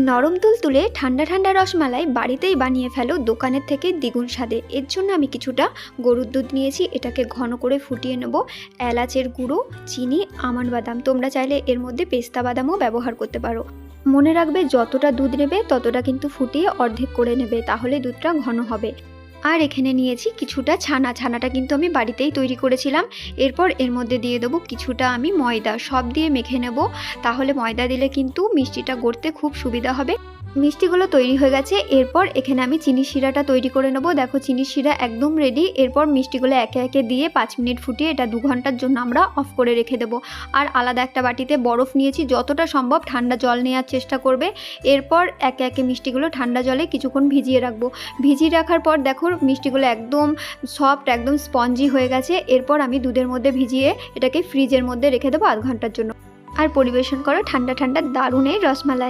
নরম তুলতুলে ঠান্ডা ঠান্ডা রসমালাই বাড়িতেই বানিয়ে ফেলো দোকানের থেকে দ্বিগুণ স্বাদে। এর জন্য আমি কিছুটা গরুর দুধ নিয়েছি, এটাকে ঘন করে ফুটিয়ে নেব। এলাচের গুঁড়ো, চিনি, আমন্ড বাদাম, তোমরা চাইলে এর মধ্যে পেস্তা বাদামও ব্যবহার করতে পারো। মনে রাখবে যতটা দুধ নেবে ততটা কিন্তু ফুটিয়ে অর্ধেক করে নেবে, তাহলে দুধটা ঘন হবে। আর এখানে নিয়েছি কিছুটা ছানা, ছানাটা কিন্তু আমি বাড়িতেই তৈরি করেছিলাম। এরপর এর মধ্যে দিয়ে দেবো কিছুটা আমি ময়দা, সব দিয়ে মেখে নেব, তাহলে ময়দা দিলে কিন্তু মিষ্টিটা গড়তে খুব সুবিধা হবে। মিষ্টিগুলো তৈরি হয়ে গেছে। এরপর এখানে আমি চিনি শিরাটা তৈরি করে নেব। দেখো চিনি শিরা একদম রেডি। এরপর মিষ্টিগুলো একে একে দিয়ে 5 মিনিট ফুটিয়ে এটা 2 ঘন্টার জন্য আমরা অফ করে রেখে দেবো। আর আলাদা একটা বাটিতে বরফ নিয়েছি, যতটা সম্ভব ঠান্ডা জল নেওয়ার চেষ্টা করবে। এরপর একে একে মিষ্টিগুলো ঠান্ডা জলে কিছুক্ষণ ভিজিয়ে রাখবো। ভিজিয়ে রাখার পর দেখো মিষ্টিগুলো একদম সফট, একদম স্পঞ্জি হয়ে গেছে। এরপর আমি দুধের মধ্যে ভিজিয়ে এটাকে ফ্রিজের মধ্যে রেখে দেবো আধ ঘন্টার জন্য। আর পরিবেশন করো ঠান্ডা ঠান্ডা দারুণ এই রসমালাই।